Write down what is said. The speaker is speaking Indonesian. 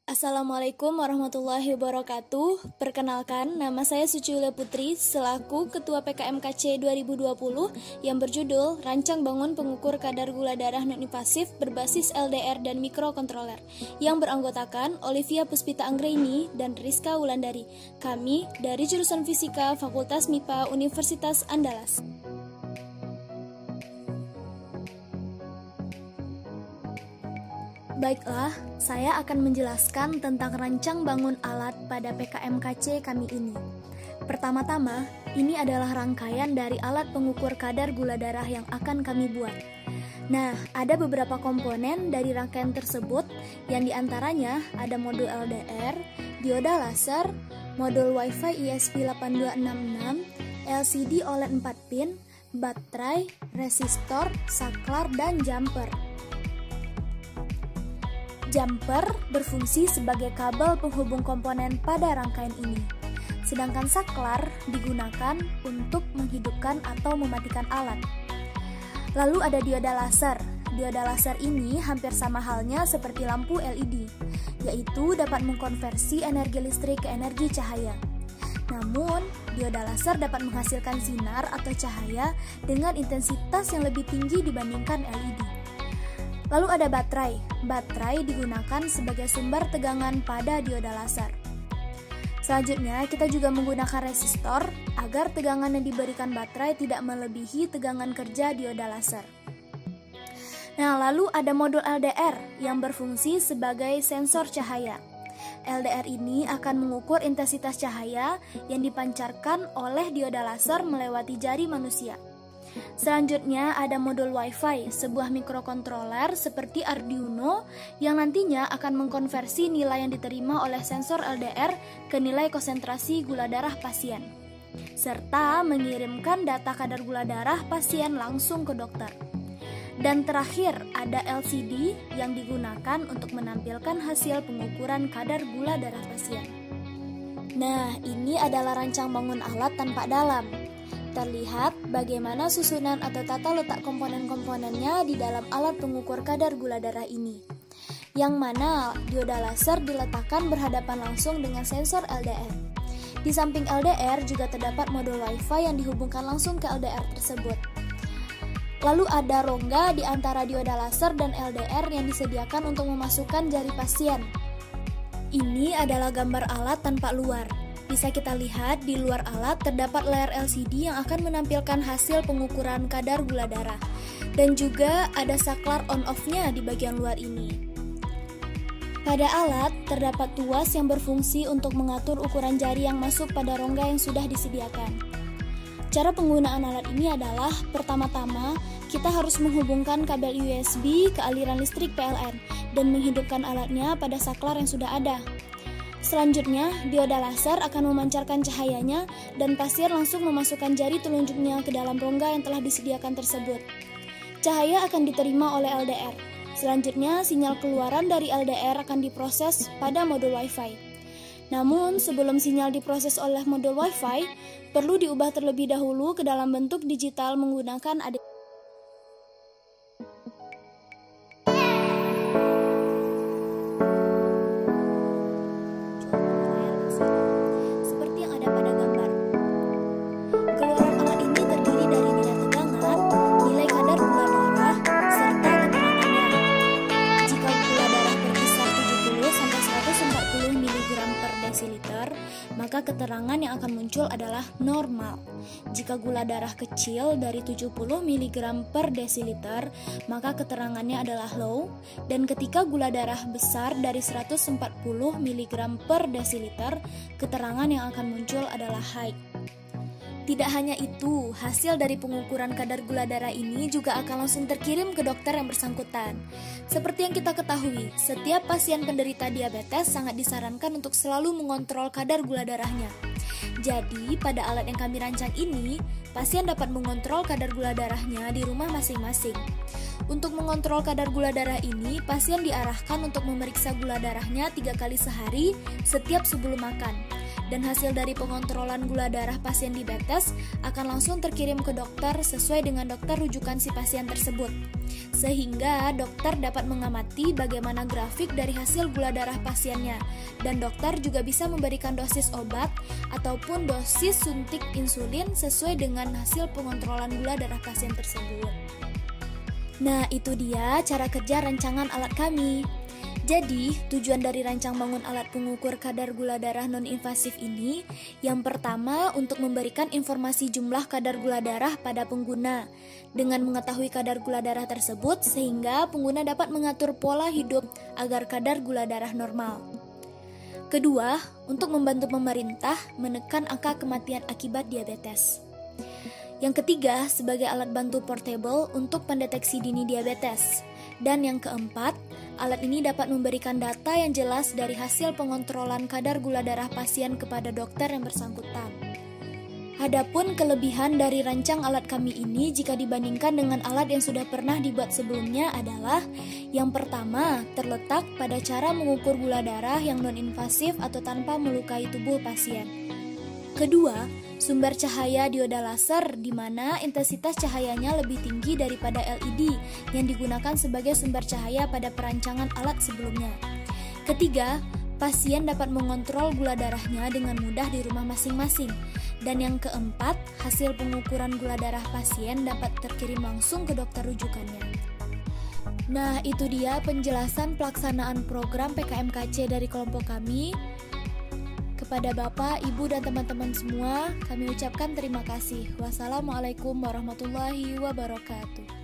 Assalamualaikum warahmatullahi wabarakatuh. Perkenalkan, nama saya Suci Yulia Putri selaku Ketua PKMKC 2020 yang berjudul Rancang Bangun Pengukur Kadar Gula Darah Non-Invasif berbasis LDR dan Mikrokontroler yang beranggotakan Olivia Puspita Anggraini dan Rizka Wulandari. Kami dari jurusan Fisika Fakultas MIPA Universitas Andalas. Baiklah, saya akan menjelaskan tentang rancang bangun alat pada PKMKC kami ini. Pertama-tama, ini adalah rangkaian dari alat pengukur kadar gula darah yang akan kami buat. Nah, ada beberapa komponen dari rangkaian tersebut, yang diantaranya ada modul LDR, dioda laser, modul Wi-Fi ESP8266, LCD OLED 4 pin, baterai, resistor, saklar, dan jumper. Jumper berfungsi sebagai kabel penghubung komponen pada rangkaian ini. Sedangkan saklar digunakan untuk menghidupkan atau mematikan alat. Lalu ada dioda laser. Dioda laser ini hampir sama halnya seperti lampu LED, yaitu dapat mengkonversi energi listrik ke energi cahaya. Namun, dioda laser dapat menghasilkan sinar atau cahaya dengan intensitas yang lebih tinggi dibandingkan LED. Lalu ada baterai. Baterai digunakan sebagai sumber tegangan pada dioda laser. Selanjutnya, kita juga menggunakan resistor agar tegangan yang diberikan baterai tidak melebihi tegangan kerja dioda laser. Nah, lalu ada modul LDR yang berfungsi sebagai sensor cahaya. LDR ini akan mengukur intensitas cahaya yang dipancarkan oleh dioda laser melewati jari manusia. Selanjutnya ada modul Wi-Fi, sebuah mikrokontroler seperti Arduino yang nantinya akan mengkonversi nilai yang diterima oleh sensor LDR ke nilai konsentrasi gula darah pasien, serta mengirimkan data kadar gula darah pasien langsung ke dokter. Dan terakhir ada LCD yang digunakan untuk menampilkan hasil pengukuran kadar gula darah pasien. Nah, ini adalah rancang bangun alat tanpa dalam. Terlihat bagaimana susunan atau tata letak komponen-komponennya di dalam alat pengukur kadar gula darah ini. Yang mana dioda laser diletakkan berhadapan langsung dengan sensor LDR. Di samping LDR juga terdapat modul Wi-Fi yang dihubungkan langsung ke LDR tersebut. Lalu ada rongga di antara dioda laser dan LDR yang disediakan untuk memasukkan jari pasien. Ini adalah gambar alat tanpa luar. Bisa kita lihat di luar alat terdapat layar LCD yang akan menampilkan hasil pengukuran kadar gula darah. Dan juga ada saklar on-off-nya di bagian luar ini. Pada alat terdapat tuas yang berfungsi untuk mengatur ukuran jari yang masuk pada rongga yang sudah disediakan. Cara penggunaan alat ini adalah, pertama-tama, kita harus menghubungkan kabel USB ke aliran listrik PLN dan menghidupkan alatnya pada saklar yang sudah ada. Selanjutnya, dioda laser akan memancarkan cahayanya dan pasien langsung memasukkan jari telunjuknya ke dalam rongga yang telah disediakan tersebut. Cahaya akan diterima oleh LDR. Selanjutnya, sinyal keluaran dari LDR akan diproses pada modul Wi-Fi. Namun, sebelum sinyal diproses oleh modul Wi-Fi, perlu diubah terlebih dahulu ke dalam bentuk digital menggunakan seperti yang ada pada gambar. Keluaran alat ini terdiri dari nilai tegangan, nilai kadar gula darah, serta keterangannya. Jika gula darah berkisar 70 sampai 140 mg per desiliter, maka keterangan yang akan muncul adalah normal. Jika gula darah kecil dari 70 mg per desiliter, maka keterangannya adalah low, dan ketika gula darah besar dari 140 mg per desiliter, keterangan yang akan muncul adalah high. Tidak hanya itu, hasil dari pengukuran kadar gula darah ini juga akan langsung terkirim ke dokter yang bersangkutan. Seperti yang kita ketahui, setiap pasien penderita diabetes sangat disarankan untuk selalu mengontrol kadar gula darahnya. Jadi, pada alat yang kami rancang ini, pasien dapat mengontrol kadar gula darahnya di rumah masing-masing. Untuk mengontrol kadar gula darah ini, pasien diarahkan untuk memeriksa gula darahnya 3 kali sehari setiap sebelum makan. dan hasil dari pengontrolan gula darah pasien diabetes akan langsung terkirim ke dokter sesuai dengan dokter rujukan si pasien tersebut. Sehingga dokter dapat mengamati bagaimana grafik dari hasil gula darah pasiennya, dan dokter juga bisa memberikan dosis obat ataupun dosis suntik insulin sesuai dengan hasil pengontrolan gula darah pasien tersebut. Nah, itu dia cara kerja rancangan alat kami. Jadi, tujuan dari rancang bangun alat pengukur kadar gula darah non-invasif ini yang pertama untuk memberikan informasi jumlah kadar gula darah pada pengguna dengan mengetahui kadar gula darah tersebut sehingga pengguna dapat mengatur pola hidup agar kadar gula darah normal. Kedua, untuk membantu pemerintah menekan angka kematian akibat diabetes. Yang ketiga, sebagai alat bantu portable untuk pendeteksi dini diabetes. Dan yang keempat, alat ini dapat memberikan data yang jelas dari hasil pengontrolan kadar gula darah pasien kepada dokter yang bersangkutan. Adapun kelebihan dari rancang alat kami ini jika dibandingkan dengan alat yang sudah pernah dibuat sebelumnya adalah yang pertama, terletak pada cara mengukur gula darah yang non-invasif atau tanpa melukai tubuh pasien. Kedua, sumber cahaya dioda laser di mana intensitas cahayanya lebih tinggi daripada LED yang digunakan sebagai sumber cahaya pada perancangan alat sebelumnya. Ketiga, pasien dapat mengontrol gula darahnya dengan mudah di rumah masing-masing. Dan yang keempat, hasil pengukuran gula darah pasien dapat terkirim langsung ke dokter rujukannya. Nah, itu dia penjelasan pelaksanaan program PKMKC dari kelompok kami. Kepada Bapak, Ibu, dan teman-teman semua, kami ucapkan terima kasih. Wassalamualaikum warahmatullahi wabarakatuh.